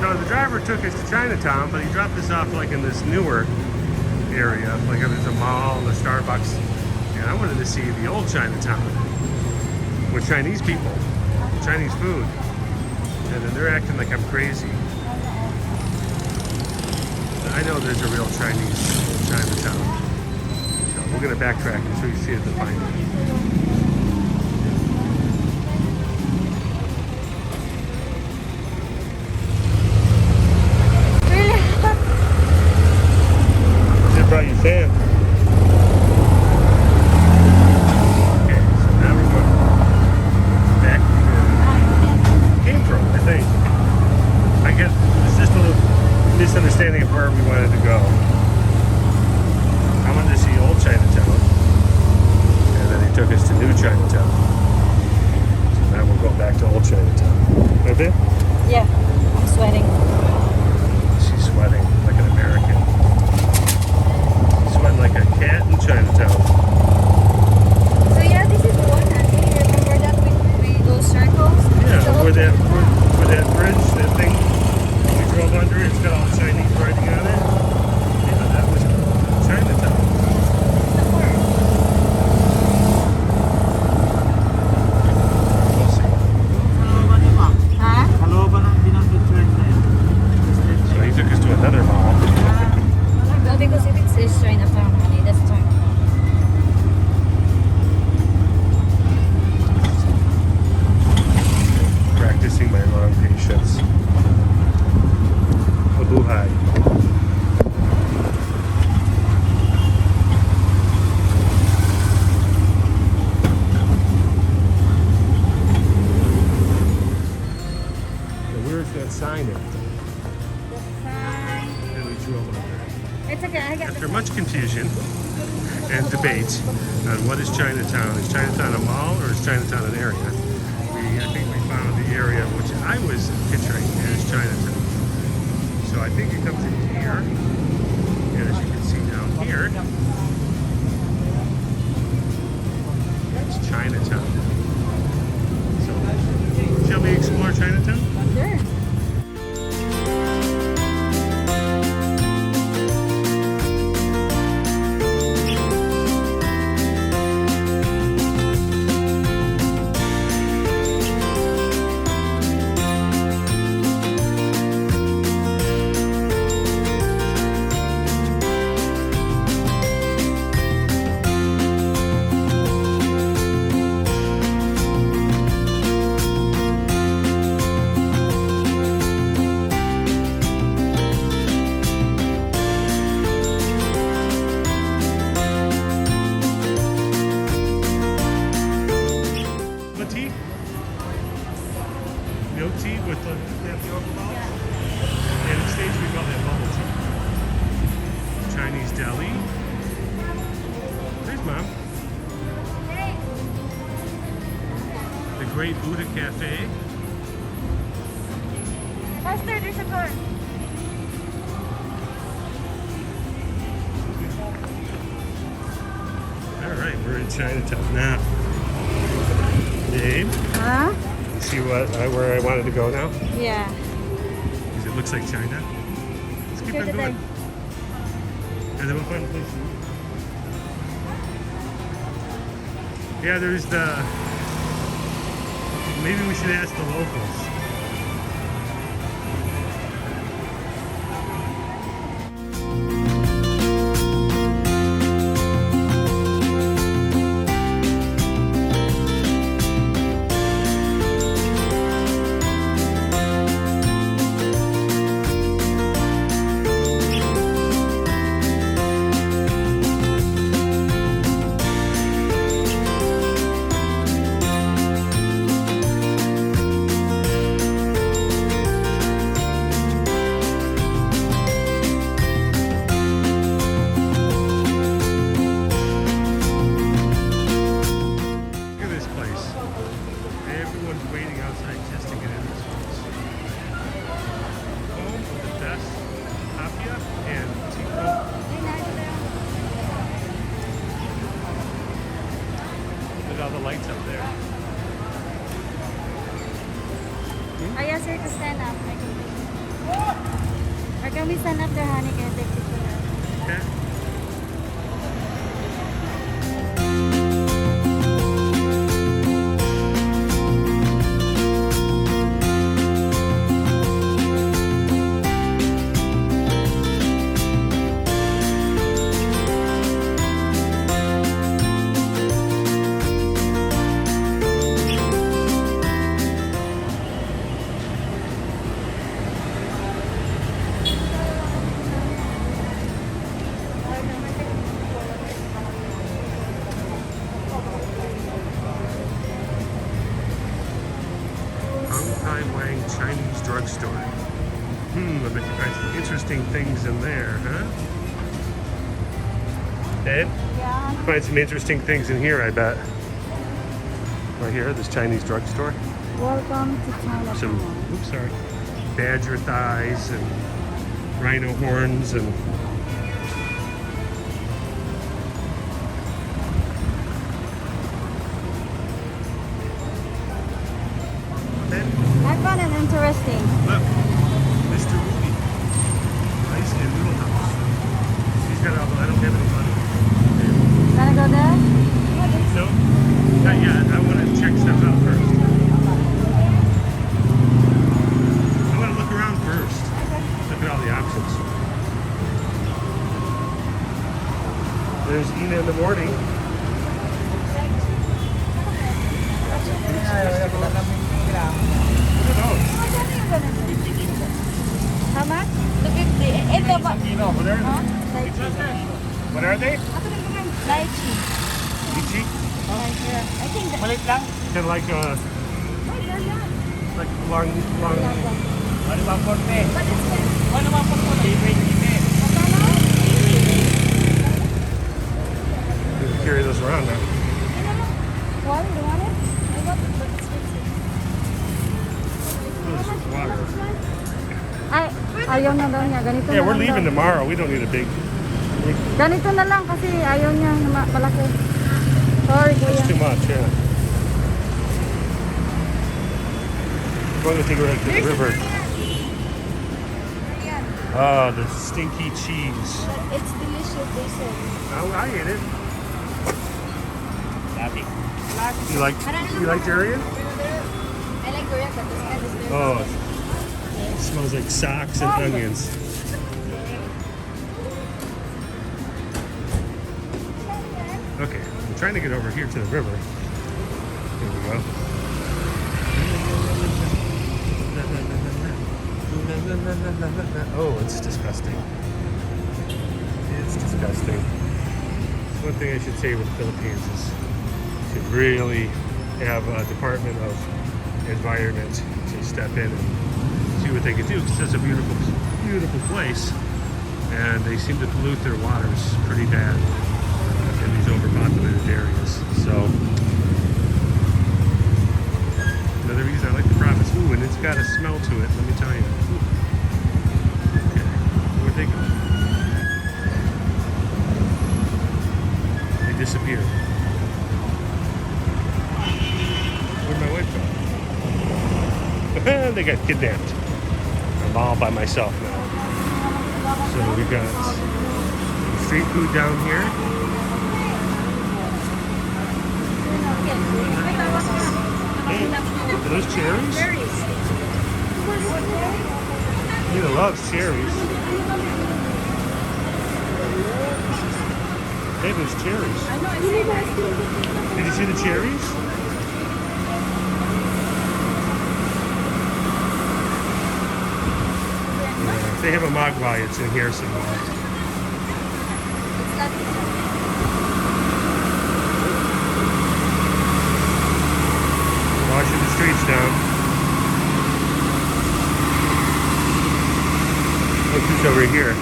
So the driver took us to Chinatown, but he dropped us off like in this newer area, like there's a mall and a Starbucks. And I wanted to see the old Chinatown with Chinese people, Chinese food. And then they're acting like I'm crazy. I know there's a real Chinese Chinatown. So we're gonna backtrack until you see it to find it. Brought you sand. Okay, so now we're going back to where we came from, I think. I guess it's just a little misunderstanding of where we wanted to go. I wanted to see old Chinatown, and then he took us to new Chinatown. So now we'll go back to old Chinatown. Okay? Yeah, I'm sweating. She's sweating like an American. Sweating like a cat in Chinatown. So yeah, this is the one. Remember that we go circles? Yeah, where that bridge, that thing we drove under, it's got all the Chinese writing on it. Yeah, that was Chinatown. We'll see. So he took us to another mall. Well, because if it says Chinatown, honey, that's China. Practicing my long patience. Mabuhay. Now, where's that sign at? And we drove over. It's okay, I got After much confusion and debate on what is Chinatown, is Chinatown a mall or is Chinatown an area? I think we found the area which I was picturing as Chinatown. So I think it comes in here, and as you can see down here, it's Chinatown. So, shall we explore Chinatown? Sure. Milk tea with the tapioca balls. And in States we call that bubble tea. Chinese deli. There's Mom. Hey. The Great Buddha Cafe. Faster, there's a car. Alright, we're in Chinatown now. Babe, Huh? you see where I wanted to go now? Yeah. Because it looks like China. Let's keep on going. And then we'll find a place to eat. Yeah, there's the... Maybe we should ask the locals. All the lights up there. I asked her to stand up. Or can we stand up there, honey? Can I take picture? Okay. Chinese drugstore. I bet you find some interesting things in there, huh? Ed? Yeah. Find some interesting things in here, I bet. Right here, this Chinese drugstore. Welcome to Chinatown. Some, oops, sorry, badger thighs and rhino horns and I found it interesting. look, Mr. Ruby, ice and noodle house. He's got all, I don't have any money. Wanna go there? No, not yet. I want to check stuff out first. I want to look around first. Look at all the options. There's Ina in the morning. How much? 250. Ito ba? What are Huh? they? Lychee. What are they? Lychee. Lychee? I think that. Kind of like long. But You can carry those around now. One, you want it? I got it, but it's expensive. Oh, this is water. Ay, ayaw na daw niya. Ganito Yeah, na we're lang leaving daw. tomorrow. We don't need a big. Ganito na lang kasi ayaw niya na malaki. Sorry, kuya. It's too much, yeah. We're going to take it right to the river. Oh, the stinky cheese. It's delicious, they say. Oh, I ate it. You like durian? I like durian, but this kind is very Oh, it smells like socks and onions. Okay, I'm trying to get over here to the river. Here we go. Oh, it's disgusting. It's disgusting. One thing I should say with the Philippines is should really have a Department of Environment to step in and see what they can do, because it's a beautiful, beautiful place, and they seem to pollute their waters pretty bad in these overpopulated areas. So another reason I like the province. Ooh, and it's got a smell to it, let me tell you. Okay, where'd they go? They disappeared. Where'd my wife go? They got kidnapped. I'm all by myself now. So we got street food down here. Hey, are those cherries? Nina loves cherries. Hey, there's cherries. Did you see the cherries? If they have a magpie, it's in here somewhere. Washing the streets down. Look who's over here.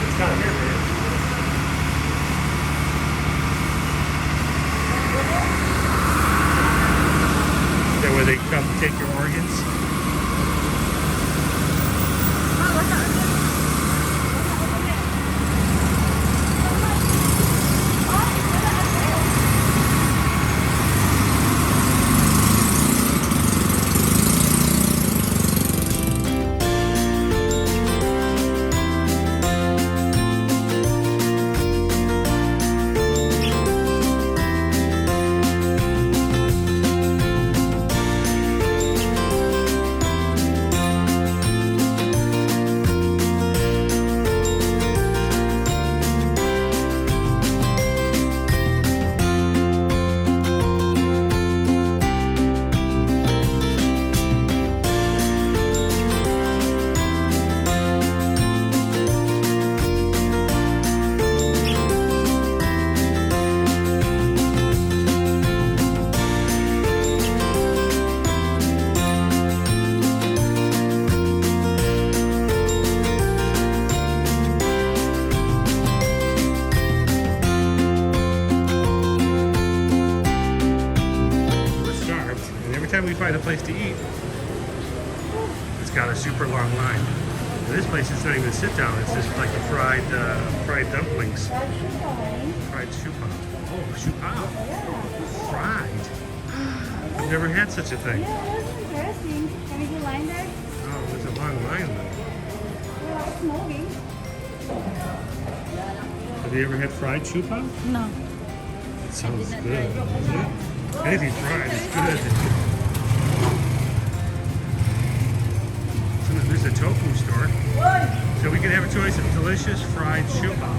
It's not here, man. place to eat. It's got a super long line. And this place is not even a sit down. It's just like a fried dumplings. Fried shupao. Oh, shupao. Fried. I've never had such a thing. Yeah, that's interesting. Can we do line there? Oh, there's a long line though. Yeah, it's moving. Have you ever had fried shupao? No. It sounds good, doesn't it? Anything fried is good. So there's a tofu store. So we can have a choice of delicious fried shupao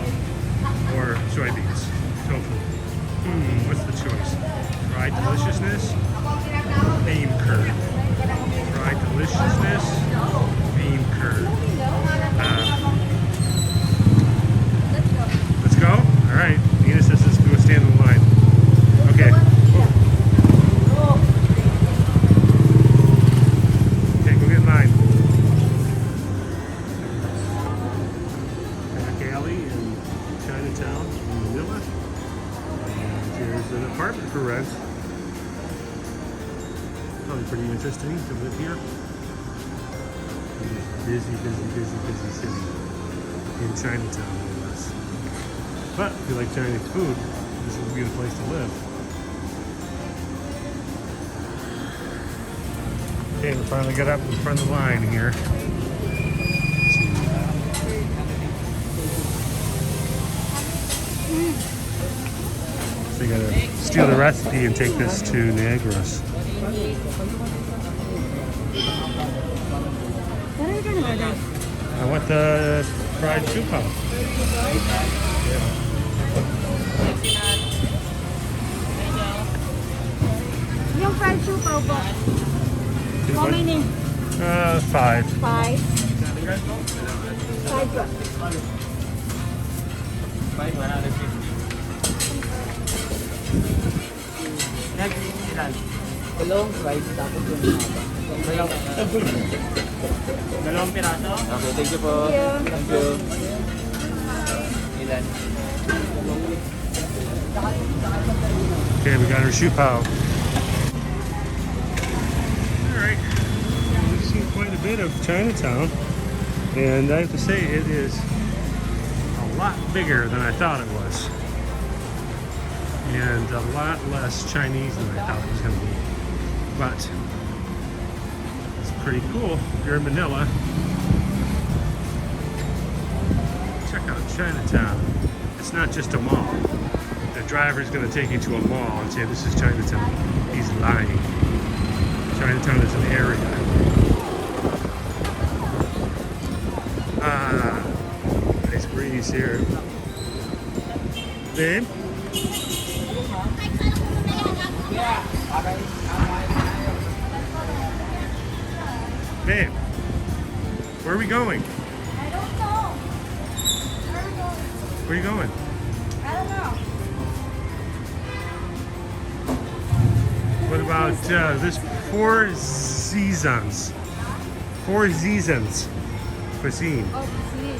or soybeans. Tofu. What's the choice? Fried deliciousness? Bean curd. Fried deliciousness? Bean curd. Let's go? Alright. Nina says let's go stand in line. Okay. Okay, go get in line. Back alley in Chinatown in Manila. And here's an apartment for rent. Probably pretty interesting to live here. Busy city in Chinatown, no less. But if you like Chinese food, this would be the place to live. Okay, we finally got up in front of the line here. So you gotta steal the recipe and take this to Niagara's. What are you gonna order? I want the fried shupao. Yung fried shupao po. How many? 5. 5. 5 po. 5, 150. Ilan? Dalawang fries, tapos yung dalawang piraso? Okay, thank you po. Thank you. Ilan? Okay, we got our shupao. Alright, we've seen quite a bit of Chinatown, and I have to say it is a lot bigger than I thought it was, and a lot less Chinese than I thought it was going to be. But it's pretty cool if you're in Manila. Check out Chinatown. It's not just a mall. The driver's going to take you to a mall and say this is Chinatown. He's lying. Chinatown is an area. Nice breeze here. Babe? Babe, where are we going? I don't know. Where are we going? Where are you going? I don't know. What about this Four Seasons? Four Seasons cuisine. Oh, see.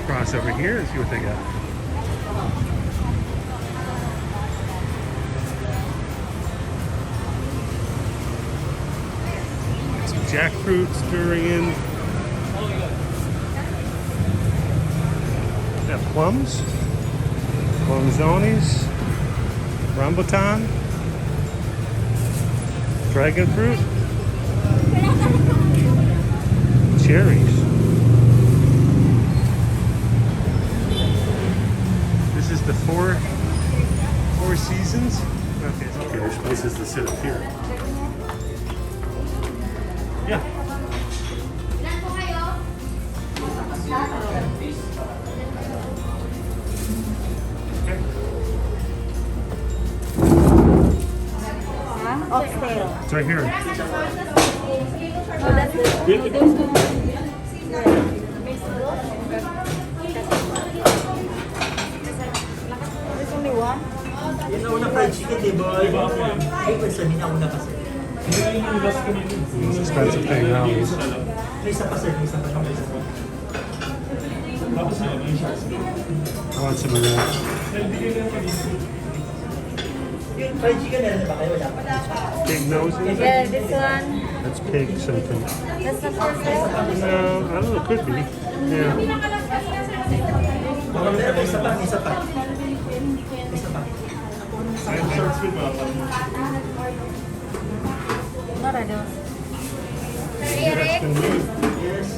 Cross over here and see what they got. Some jackfruit stirring. Got plums, plumzones, rambutan, dragon fruit, cherries. This is the Four Seasons. Okay, there's places to sit up here. Yeah. Oxtail. It's right here. Oh, that's good. There's only one? Yung nauna fried chicken, di ba? Ay, pwede sabihin ako na kasi. It's expensive thing now. May isa pa sir, may isa pa. I want some of that. Yung fried chicken meron na ba kayo? Wala pa. Pig noses? Yeah, this one. That's pig something. That's not for sale. No, I don't know, could be. Yeah. Isa pa. Isa pa. Not I don't. That's been good. Yes.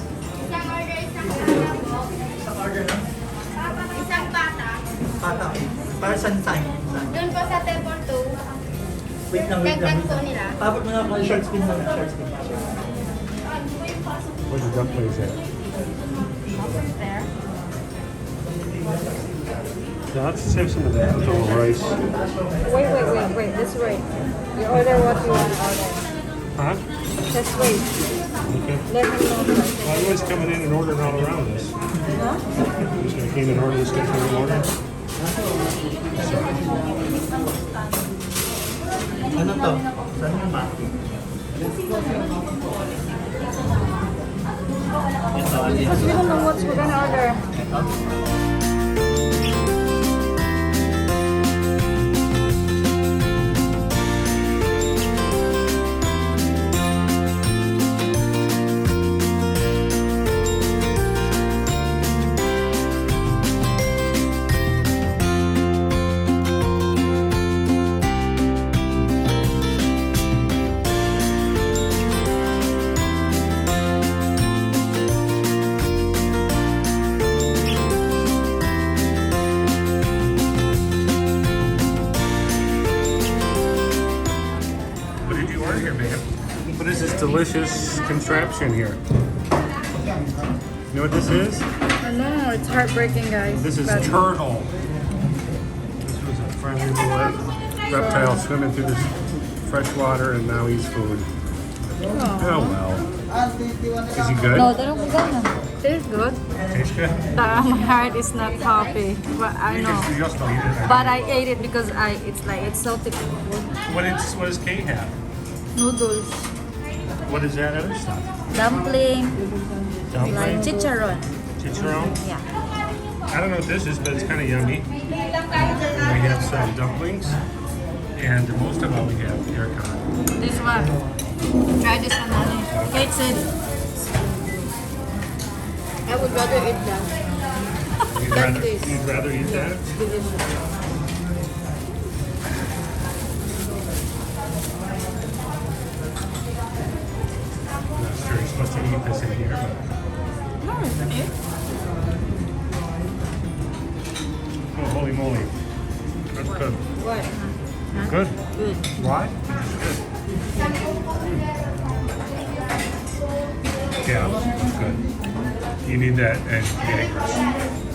Isang order na. Isang bata. Pata. Para saan time? Doon po sa table 2. Wait lang. Dagdag po nila. Tapos mo na ako short spin mo na. Short spin. Where's the dumplings at? Nothing there. Yeah, let's save some of that with a little rice. Wait. This way. You order what you want to order. Huh? Just wait. Okay. Let me know first. Well, everyone's coming in and ordering all around us. Huh? I'm just gonna came and order this, get through the order. Ano to? Saan yung mati? Because we don't know what we're gonna order. What did you order here, babe? What is this delicious contraption here? You know what this is? I know, it's heartbreaking, guys. This is but turtle. This was a friendly little reptile swimming through this fresh water and now he's food. Oh well. Is he good? No, they don't go. Tastes good. Tastes good? But my heart is not happy. But I You know. just don't eat it. But I ate it because it's so thick. What does Kate have? Noodles, What is that other stuff? dumpling, like Dumpling? chicharron. Chicharron? Yeah. I don't know what this is, but it's kind of yummy. We have some dumplings, and most of all we have air con. This one. Try this one, honey. Kate said, I would rather eat that. You'd rather eat that? Delicious. I'm not sure you're supposed to eat this in here, but... No, it's okay. Oh, holy moly. That's good. What? Huh? Good. Good. Why? Yeah, it's good. You need that and Jaggers.